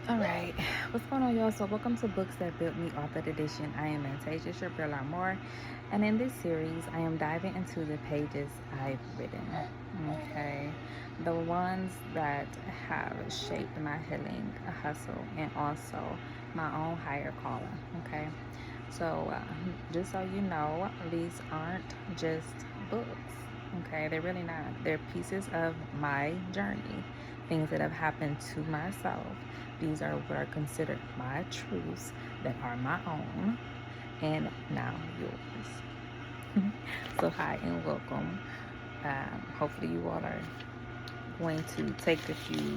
Alright, what's going on, y'all? So, welcome to Books That Built Me, Author Edition. I am Antasia Shabrilla Moore, and in this series, I am diving into the pages I've written. Okay, the ones that have shaped my healing, hustle, and also my own higher calling. Okay, so just so you know, these aren't just books. Okay, they're really not. They're pieces of my journey, things that have happened to myself. These are what are considered my truths that are my own and now yours. So, hi and welcome. Hopefully, you all are going to take a few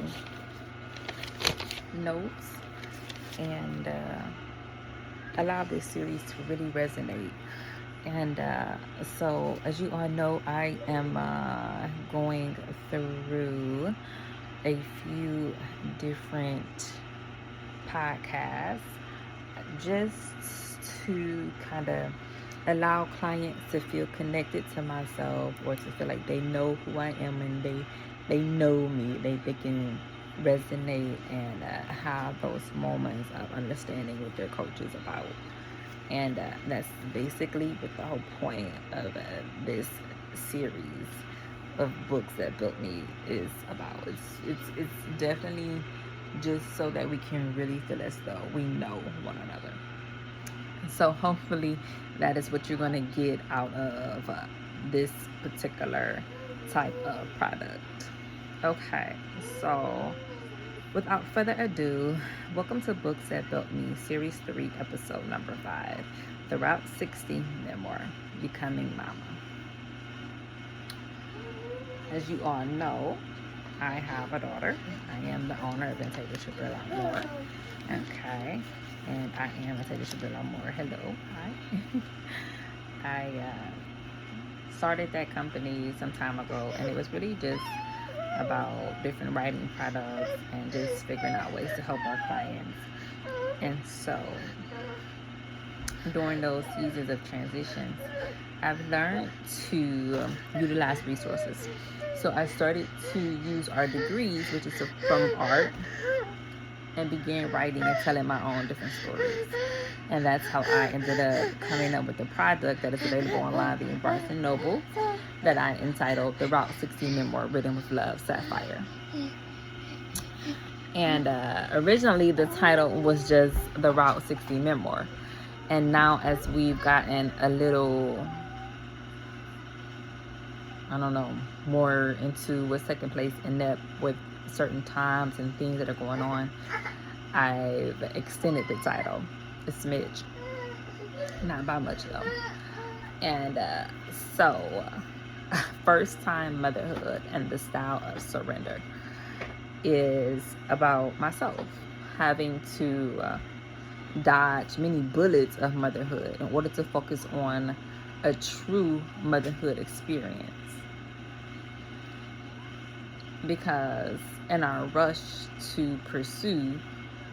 notes and allow this series to really resonate. And so, as you all know, I am going through a few different podcasts just to kind of allow clients to feel connected to myself, or to feel like they know who I am and they know me. They can resonate and have those moments of understanding what their coach is about. And that's basically what the whole point of this series of books that built me is about. It's definitely just so that we can really feel as though we know one another. So hopefully that is what you're going to get out of this particular type of product. Okay, so without further ado, welcome to Books That Built Me, Series 3, Episode number 5, The Route 60 Memoir, Becoming Mama. As you all know, I have a daughter. I am the owner of Antasia Shabrilla Moore. Okay, and I am Antasia Shabrilla Moore. Hello, hi. I started that company some time ago, and it was really just about different writing products and just figuring out ways to help our clients. And so during those seasons of transitions, I've learned to utilize resources. So I started to use our degrees, which is from art, and began writing and telling my own different stories. And that's how I ended up coming up with the product that is available online via Barnes & Noble, that I entitled The Route 60 Memoir, Written with Love, Sapphire. And originally the title was just The Route 60 Memoir. And now, as we've gotten a little, I don't know, more into what's taking place in depth with certain times and things that are going on, I've extended the title a smidge. Not by much though. And so, First Time Motherhood and the Style of Surrender is about myself having to dodge many bullets of motherhood in order to focus on a true motherhood experience. Because in our rush to pursue,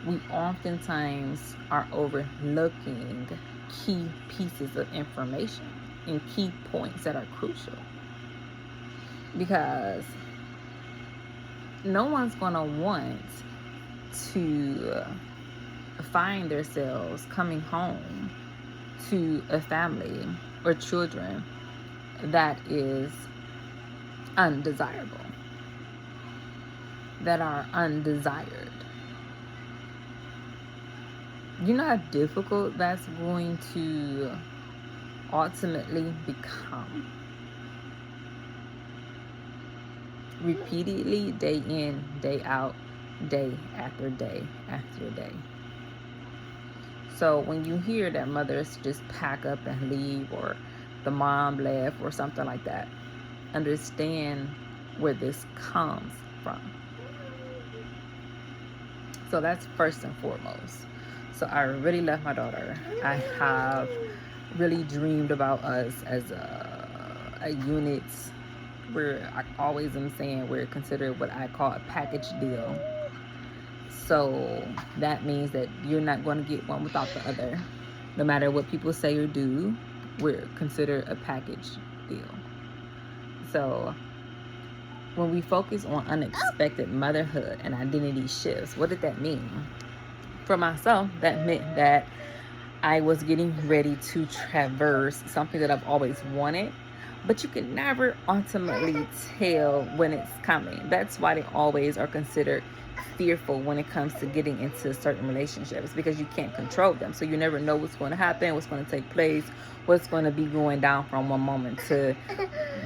we oftentimes are overlooking key pieces of information and key points that are crucial. Because no one's going to want to find themselves coming home to a family or children that is undesirable, that are undesired. You know how difficult that's going to ultimately become? Repeatedly, day in, day out, day after day after day. So when you hear that mothers just pack up and leave, or the mom left, or something like that, understand where this comes from. So that's first and foremost. So I really love my daughter. I have really dreamed about us as a unit. I always am saying we're considered what I call a package deal. So that means that you're not going to get one without the other. No matter what people say or do, we're considered a package deal. So when we focus on unexpected motherhood and identity shifts, what did that mean? For myself, that meant that I was getting ready to traverse something that I've always wanted, but you can never ultimately tell when it's coming. That's why they always are considered fearful when it comes to getting into certain relationships, because you can't control them. So you never know what's going to happen, what's going to take place, what's going to be going down from one moment to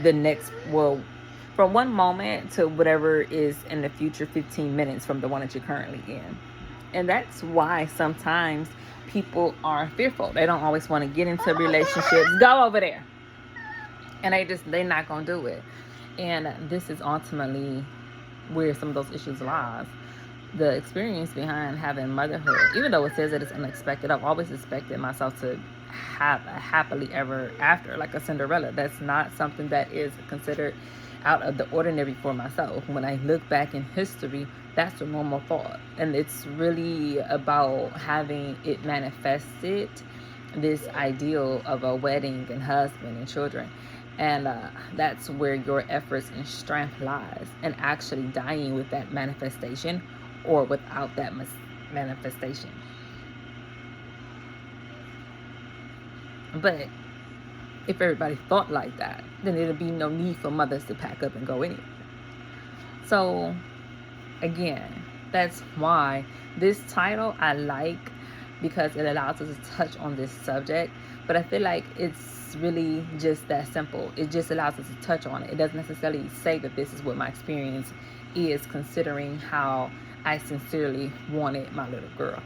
the next. Well, from one moment to whatever is in the future 15 minutes from the one that you're currently in. And that's why sometimes people are fearful. They don't always want to get into relationships. Go over there. And they're not going to do it. And this is ultimately where some of those issues lies. The experience behind having motherhood, even though it says that it's unexpected, I've always expected myself to have a happily ever after, like a Cinderella. That's not something that is considered out of the ordinary for myself. When I look back in history, that's a normal thought. And it's really about having it manifested, this ideal of a wedding and husband and children. And that's where your efforts and strength lies, and actually dying with that manifestation or without that manifestation. But if everybody thought like that, then there'd be no need for mothers to pack up and go anywhere. So again, that's why this title I like, because it allows us to touch on this subject. But I feel like it's really just that simple. It just allows us to touch on it. It doesn't necessarily say that this is what my experience is, considering how I sincerely wanted my little girl.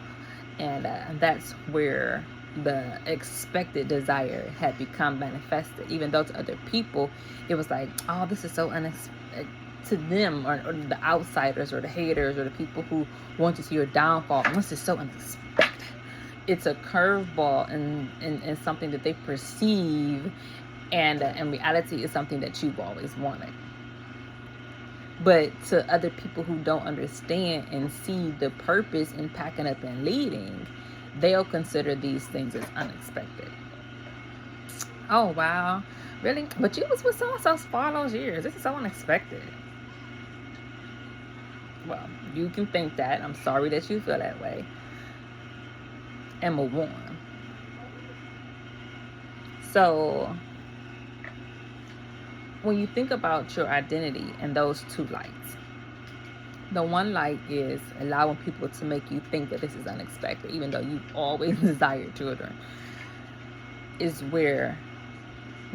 And that's where the expected desire had become manifested, even though to other people it was like, oh, this is so unexpected. To them, or the outsiders or the haters or the people who want to see your downfall, this is so unexpected. It's a curveball and something that they perceive, and in reality is something that you've always wanted. But to other people who don't understand and see the purpose in packing up and leaving, they'll consider these things as unexpected. Oh, wow. Really? But you was with so-and-so for all those years. This is so unexpected. Well, you can think that. I'm sorry that you feel that way. Emma Warren. So when you think about your identity in those two lights, the one light is allowing people to make you think that this is unexpected, even though you've always desired children, is where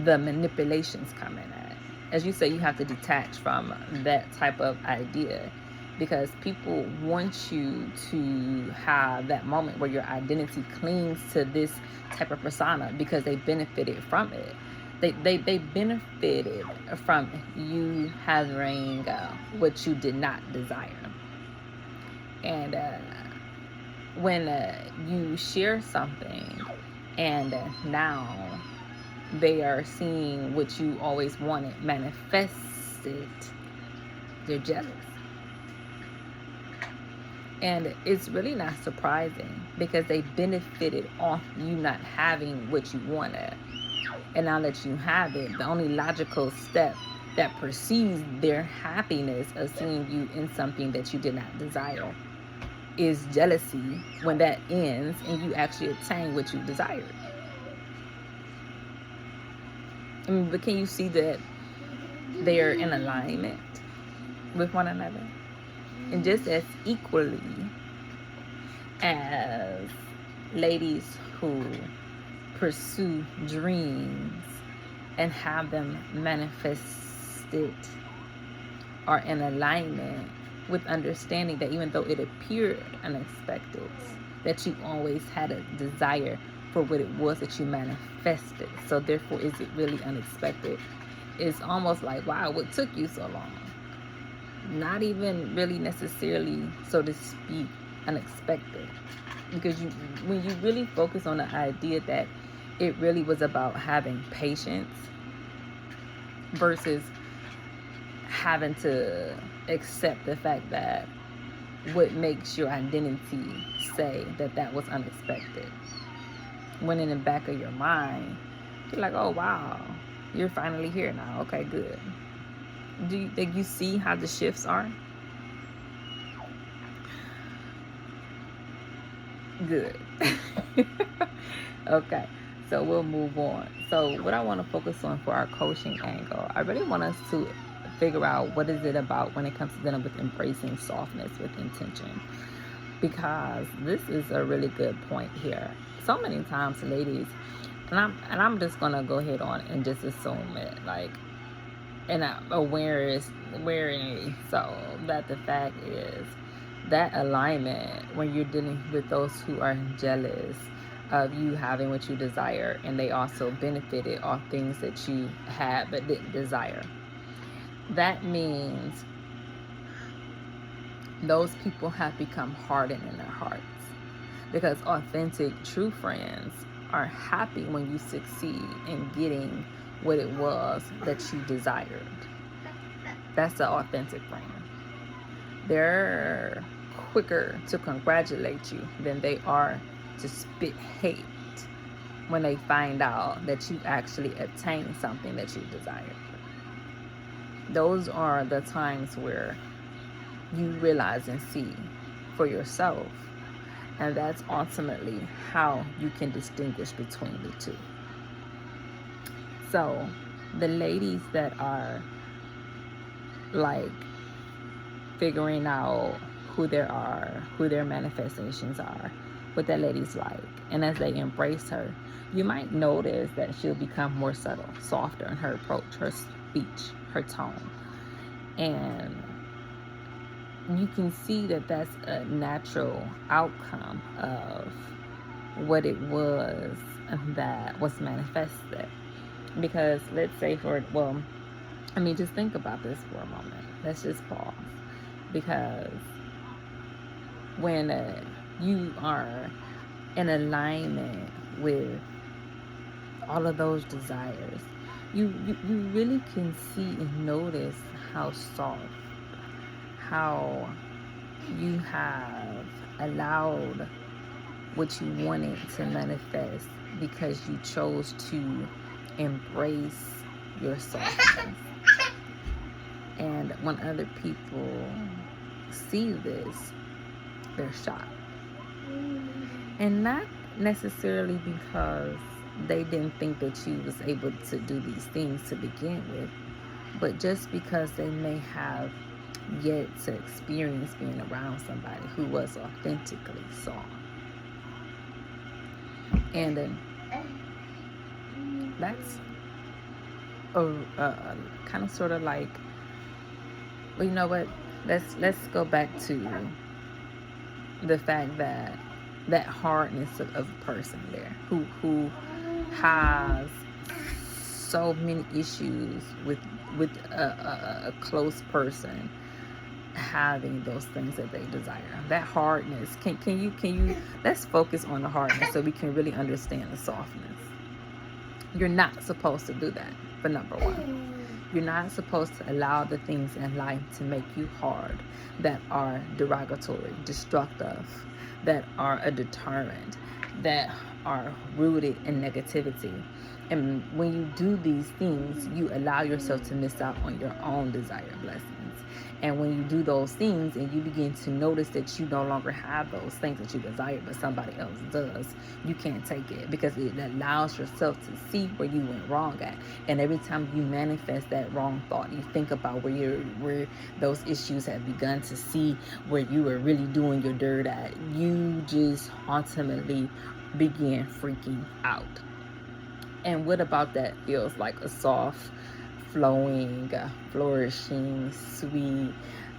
the manipulations come in at. As you say, you have to detach from that type of idea, because people want you to have that moment where your identity clings to this type of persona because they benefited from it. They benefited from you having what you did not desire. And when you share something and now they are seeing what you always wanted manifested, they're jealous. And it's really not surprising, because they benefited off you not having what you wanted. And now that you have it, the only logical step that precedes their happiness of seeing you in something that you did not desire is jealousy, when that ends and you actually attain what you desired. I mean, but can you see that they're in alignment with one another? And just as equally as ladies who pursue dreams and have them manifested are in alignment with understanding that even though it appeared unexpected, that you always had a desire for what it was that you manifested. So therefore, is it really unexpected? It's almost like, wow, what took you so long? Not even really necessarily, so to speak, unexpected. Because when you really focus on the idea that it really was about having patience versus having to accept the fact that what makes your identity say that that was unexpected. When in the back of your mind, you're like, oh, wow, you're finally here now. Okay, good. Do you think you see how the shifts are? Good. Okay, so we'll move on. So what I want to focus on for our coaching angle, I really want us to figure out what is it about when it comes to dealing with embracing softness with intention, because this is a really good point here. So many times, ladies, and I'm just gonna go ahead on and just assume it, like, and awareness, so that the fact is that alignment when you're dealing with those who are jealous of you having what you desire, and they also benefited off things that you had but didn't desire. That means those people have become hardened in their hearts, because authentic, true friends are happy when you succeed in getting what it was that you desired. That's the authentic friend. They're quicker to congratulate you than they are to spit hate when they find out that you actually attained something that you desired. Those are the times where you realize and see for yourself, and that's ultimately how you can distinguish between the two. So the ladies that are like figuring out who there are, who their manifestations are, what that lady's like, and as they embrace her, you might notice that she'll become more subtle, softer in her approach, her speech, her tone. And you can see that that's a natural outcome of what it was that was manifested. Because let's say just think about this for a moment. Let's just pause. Because when you are in alignment with all of those desires, you really can see and notice how soft, how you have allowed what you wanted to manifest because you chose to embrace your softness. And when other people see this, they're shocked. And not necessarily because they didn't think that you was able to do these things to begin with, but just because they may have yet to experience being around somebody who was authentically soft. And that's a kind of sort of like, well, you know what? Let's go back to the fact that that hardness of a person there who has so many issues with a close person having those things that they desire. That hardness. Can you let's focus on the hardness so we can really understand the softness. You're not supposed to do that, for number one. You're not supposed to allow the things in life to make you hard, that are derogatory, destructive, that are a deterrent, that are rooted in negativity. And when you do these things, you allow yourself to miss out on your own desired blessings. And when you do those things and you begin to notice that you no longer have those things that you desire, but somebody else does, you can't take it, because it allows yourself to see where you went wrong at. And every time you manifest that wrong thought, you think about where those issues have begun to see where you were really doing your dirt at, you just ultimately begin freaking out. And what about that feels like a soft, flowing, flourishing, sweet,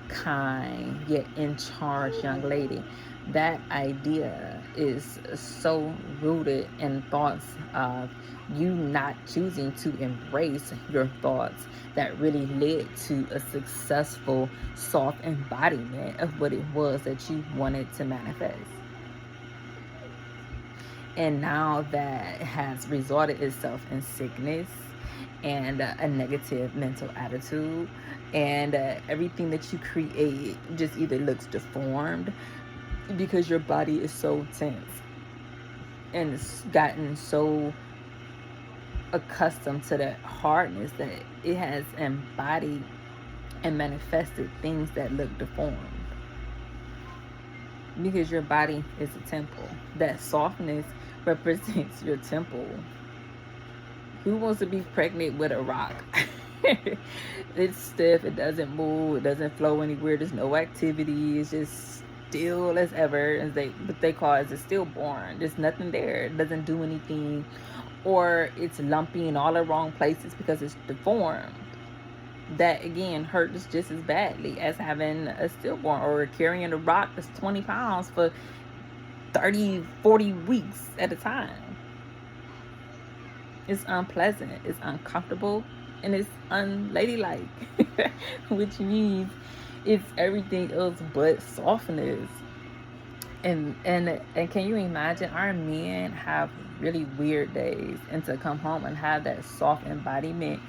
kind, yet in charge young lady? That idea is so rooted in thoughts of you not choosing to embrace your thoughts that really led to a successful, soft embodiment of what it was that you wanted to manifest. And now that has resulted itself in sickness and a negative mental attitude, and everything that you create just either looks deformed because your body is so tense and it's gotten so accustomed to that hardness that it has embodied and manifested things that look deformed. because your body is a temple. That softness represents your temple. Who wants to be pregnant with a rock? It's stiff, it doesn't move, it doesn't flow anywhere, there's no activity, it's just still as ever, as they what they call it, it's stillborn. There's nothing there, it doesn't do anything, or it's lumpy in all the wrong places because it's deformed. That again hurts just as badly as having a stillborn or carrying a rock that's 20 pounds for 30, 40 weeks at a time. It's unpleasant, it's uncomfortable, and it's unladylike, which means it's everything else but softness. And can you imagine, our men have really weird days, and to come home and have that soft embodiment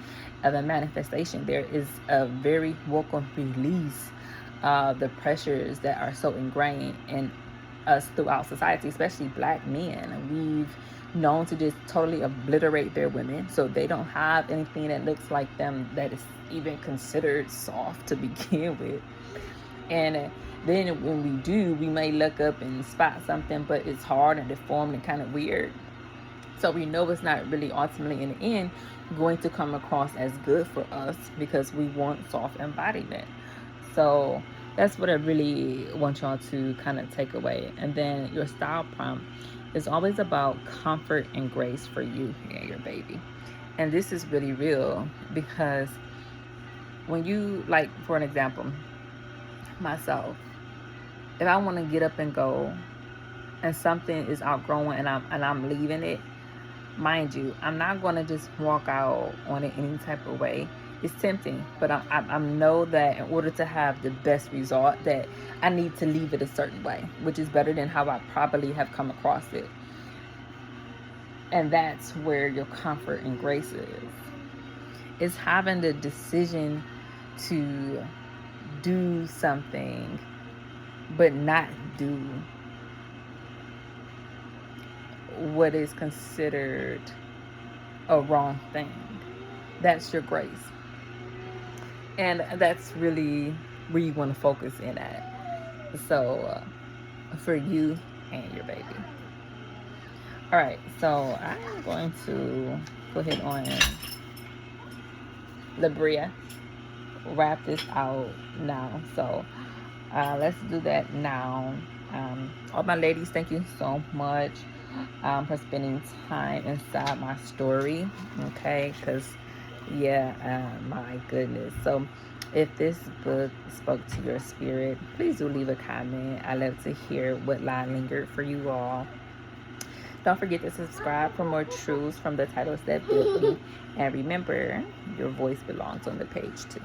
of a manifestation, there is a very welcome release of the pressures that are so ingrained in us throughout society, especially black men. We've known to just totally obliterate their women, so they don't have anything that looks like them that is even considered soft to begin with. And then when we do, we may look up and spot something, but it's hard and deformed and kind of weird. So we know it's not really ultimately in the end going to come across as good for us because we want soft embodiment. So that's what I really want y'all to kind of take away. And then your style prompt is always about comfort and grace for you and your baby. And this is really real because when you, like, for an example, myself, if I want to get up and go and something is outgrowing and I'm leaving it, mind you, I'm not going to just walk out on it any type of way. It's tempting, but I know that in order to have the best result, that I need to leave it a certain way, which is better than how I probably have come across it. And that's where your comfort and grace is. It's having the decision to do something, but not do what is considered a wrong thing. That's your grace. And that's really where you want to focus in at. So for you and your baby. All right, so I'm going to go ahead on Libria, wrap this out now. So let's do that now. All my ladies, thank you so much for spending time inside my story. Okay, because my goodness. So if this book spoke to your spirit, please do leave a comment. I love to hear what lie lingered for you all. Don't forget to subscribe for more truths from the titles that built me. And remember, your voice belongs on the page too.